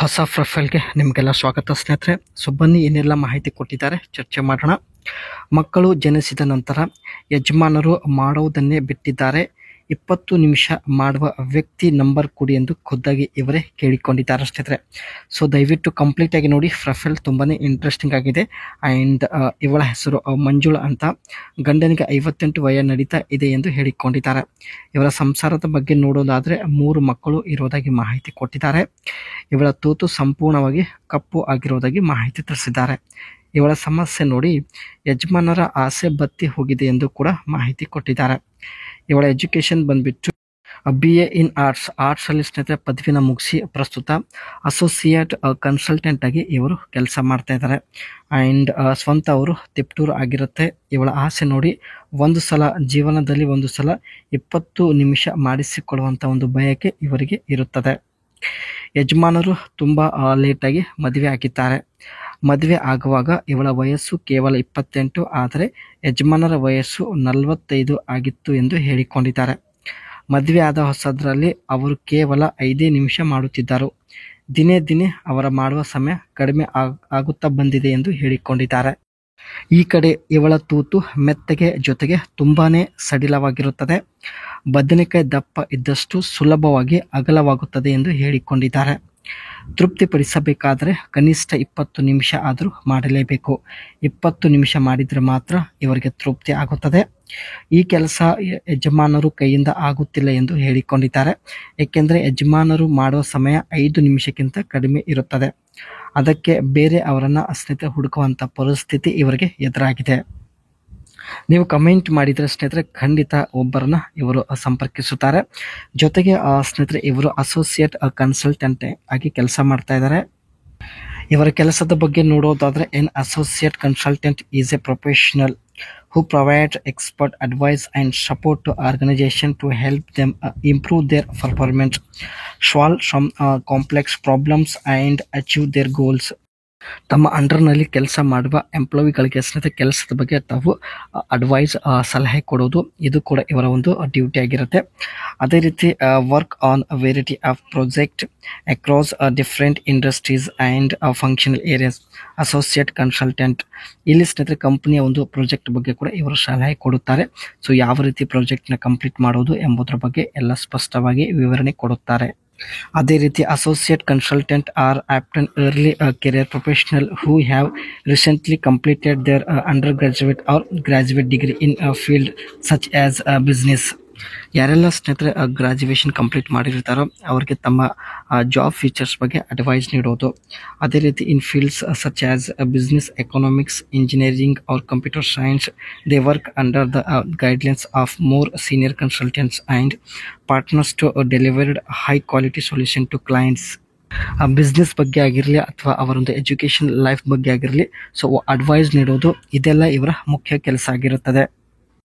ಹೊಸ ಪ್ರೊಫೈಲ್ಗೆ ನಿಮಗೆಲ್ಲ ಸ್ವಾಗತ ಸ್ನೇಹಿತರೆ. ಸೊ ಬನ್ನಿ ಏನೆಲ್ಲ ಮಾಹಿತಿ ಕೊಟ್ಟಿದ್ದಾರೆ ಚರ್ಚೆ ಮಾಡೋಣ. ಮಕ್ಕಳು ಜನಿಸಿದ ನಂತರ ಯಜಮಾನರು ಮಾಡುವುದನ್ನೇ ಬಿಟ್ಟಿದ್ದಾರೆ, 20 ನಿಮಿಷ ಮಾಡುವ ವ್ಯಕ್ತಿ ನಂಬರ್ ಕೊಡಿ ಎಂದು ಖುದ್ದಾಗಿ ಇವರೇ ಕೇಳಿಕೊಂಡಿದ್ದಾರೆ ಸ್ನೇಹಿತರೆ. ಸೊ ದಯವಿಟ್ಟು ಕಂಪ್ಲೀಟ್ ಆಗಿ ನೋಡಿ, ಪ್ರೊಫೈಲ್ ತುಂಬಾನೇ ಇಂಟ್ರೆಸ್ಟಿಂಗ್ ಆಗಿದೆ. ಆ್ಯಂಡ್ ಇವಳ ಹೆಸರು ಮಂಜುಳಾ ಅಂತ. ಗಂಡನಿಗೆ 58 ವಯ ನಡೀತಾ ಇದೆ ಎಂದು ಹೇಳಿಕೊಂಡಿದ್ದಾರೆ. ಇವರ ಸಂಸಾರದ ಬಗ್ಗೆ ನೋಡೋದಾದ್ರೆ 3 ಮಕ್ಕಳು ಇರೋದಾಗಿ ಮಾಹಿತಿ ಕೊಟ್ಟಿದ್ದಾರೆ. ಇವಳ ತೂತು ಸಂಪೂರ್ಣವಾಗಿ ಕಪ್ಪು ಆಗಿರೋದಾಗಿ ಮಾಹಿತಿ ತಿಳಿಸಿದ್ದಾರೆ. ಇವಳ ಸಮಸ್ಯೆ ನೋಡಿ, ಯಜಮಾನರ ಆಸೆ ಬತ್ತಿ ಹೋಗಿದೆ ಎಂದು ಕೂಡ ಮಾಹಿತಿ ಕೊಟ್ಟಿದ್ದಾರೆ. ಇವಳ ಎಜುಕೇಶನ್ ಬಂದ್ಬಿಟ್ಟು BA ಇನ್ ಆರ್ಟ್ಸ್ ಅಲ್ಲಿ ಸ್ನೇಹಿತರೆ ಪದವಿನ ಮುಗಿಸಿ ಪ್ರಸ್ತುತ ಅಸೋಸಿಯೇಟ್ ಕನ್ಸಲ್ಟೆಂಟ್ ಆಗಿ ಇವರು ಕೆಲಸ ಮಾಡ್ತಾ ಇದ್ದಾರೆ. ಆ್ಯಂಡ್ ಸ್ವಂತ ಅವರು ತಿಪ್ಟೂರು ಆಗಿರುತ್ತೆ. ಇವಳ ಆಸೆ ನೋಡಿ, ಜೀವನದಲ್ಲಿ ಒಂದು ಸಲ 20 ನಿಮಿಷ ಮಾಡಿಸಿಕೊಳ್ಳುವಂಥ ಒಂದು ಬಯಕೆ ಇವರಿಗೆ ಇರುತ್ತದೆ. ಯಜಮಾನರು ತುಂಬ ಲೇಟಾಗಿ ಮದುವೆ ಆಗಿದ್ದಾರೆ. ಮದುವೆ ಆಗುವಾಗ ಇವಳ ವಯಸ್ಸು ಕೇವಲ 28, ಆದರೆ ಯಜಮಾನರ ವಯಸ್ಸು 45 ಆಗಿತ್ತು ಎಂದು ಹೇಳಿಕೊಂಡಿದ್ದಾರೆ. ಮದುವೆ ಆದ ಹೊಸದರಲ್ಲಿ ಅವರು ಕೇವಲ 5 ನಿಮಿಷ ಮಾಡುತ್ತಿದ್ದರು. ದಿನೇ ದಿನೇ ಅವರ ಮಾಡುವ ಸಮಯ ಕಡಿಮೆ ಆಗುತ್ತಾ ಬಂದಿದೆ ಎಂದು ಹೇಳಿಕೊಂಡಿದ್ದಾರೆ. ಈ ಕಡೆ ಇವಳ ತೂತು ಮೆತ್ತಗೆ ಜೊತೆಗೆ ತುಂಬಾನೇ ಸಡಿಲವಾಗಿರುತ್ತದೆ. ಬದನೆಕಾಯಿ ದಪ್ಪ ಇದ್ದಷ್ಟು ಸುಲಭವಾಗಿ ಅಗಲವಾಗುತ್ತದೆ ಎಂದು ಹೇಳಿಕೊಂಡಿದ್ದಾರೆ. ತೃಪ್ತಿಪಡಿಸಬೇಕಾದರೆ ಕನಿಷ್ಠ 20 ನಿಮಿಷ ಆದರೂ ಮಾಡಲೇಬೇಕು. 20 ನಿಮಿಷ ಮಾಡಿದರೆ ಮಾತ್ರ ಇವರಿಗೆ ತೃಪ್ತಿ ಆಗುತ್ತದೆ. ಈ ಕೆಲಸ ಯಜಮಾನರು ಕೈಯಿಂದ ಆಗುತ್ತಿಲ್ಲ ಎಂದು ಹೇಳಿಕೊಂಡಿದ್ದಾರೆ. ಏಕೆಂದರೆ ಯಜಮಾನರು ಮಾಡುವ ಸಮಯ 5 ನಿಮಿಷಕ್ಕಿಂತ ಕಡಿಮೆ ಇರುತ್ತದೆ. ಅದಕ್ಕೆ ಬೇರೆ ಅವರನ್ನು ಸ್ನೇಹಿತರೆ ಹುಡುಕುವಂಥ ಪರಿಸ್ಥಿತಿ ಇವರಿಗೆ ಎದುರಾಗಿದೆ. ನೀವು ಕಮೆಂಟ್ ಮಾಡಿದರೆ ಸ್ನೇಹಿತರೆ ಖಂಡಿತ ಒಬ್ಬರನ್ನ ಇವರು ಸಂಪರ್ಕಿಸುತ್ತಾರೆ. ಜೊತೆಗೆ ಸ್ನೇಹಿತರೆ ಇವರು ಅಸೋಸಿಯೇಟ್ ಕನ್ಸಲ್ಟೆಂಟ್ ಆಗಿ ಕೆಲಸ ಮಾಡ್ತಾ ಇದ್ದಾರೆ. ಇವರ ಕೆಲಸದ ಬಗ್ಗೆ ನೋಡೋದಾದ್ರೆ, N associate consultant is A professional who provides expert advice and support to organization to help them improve their performance, solve some complex problems and achieve their goals. ತಮ್ಮ ಅಂಡರ್ನಲ್ಲಿ ಕೆಲಸ ಮಾಡುವ ಎಂಪ್ಲಾಯಿಗಳಿಗೆ ಸ್ನೇಹಿತರೆ ಕೆಲಸದ ಬಗ್ಗೆ ತಾವು ಅಡ್ವೈಸ್ ಸಲಹೆ ಕೊಡೋದು, ಇದು ಕೂಡ ಇವರ ಒಂದು ಡ್ಯೂಟಿ ಆಗಿರುತ್ತೆ. ಅದೇ ರೀತಿ work on variety of project across different industries and functional areas. Associate consultant ಇಲ್ಲಿ ಸ್ನೇಹಿತರೆ ಕಂಪನಿಯ ಒಂದು ಪ್ರಾಜೆಕ್ಟ್ ಬಗ್ಗೆ ಕೂಡ ಇವರು ಸಲಹೆ ಕೊಡುತ್ತಾರೆ. ಸೊ ಯಾವ ರೀತಿ ಪ್ರಾಜೆಕ್ಟ್ನ ಕಂಪ್ಲೀಟ್ ಮಾಡೋದು ಎಂಬುದರ ಬಗ್ಗೆ ಎಲ್ಲ ಸ್ಪಷ್ಟವಾಗಿ ವಿವರಣೆ ಕೊಡುತ್ತಾರೆ. ಅದೇ ರೀತಿ associate consultant are often early career professional who have recently completed their undergraduate or graduate degree in a field such as business. ಯಾರೆಲ್ಲ ಸ್ನೇಹಿತರೆ ಗ್ರಾಜುಯೇಷನ್ ಕಂಪ್ಲೀಟ್ ಮಾಡಿರ್ತಾರೋ ಅವರಿಗೆ ತಮ್ಮ ಜಾಬ್ ಫೀಚರ್ಸ್ ಬಗ್ಗೆ ಅಡ್ವೈಸ್ ನೀಡೋದು. ಅದೇ ರೀತಿ in fields such as business, economics, engineering or computer science, they work under the guidelines of more senior consultants and partners to delivered high quality solution to clients. Business ಬಗ್ಗೆ ಆಗಿರಲಿ ಅಥವಾ ಅವರೊಂದು education life ಬಗ್ಗೆ ಆಗಿರಲಿ, so advice ನೀಡೋದು ಇದೆಲ್ಲ ಇವರ ಮುಖ್ಯ ಕೆಲಸ ಆಗಿರುತ್ತದೆ.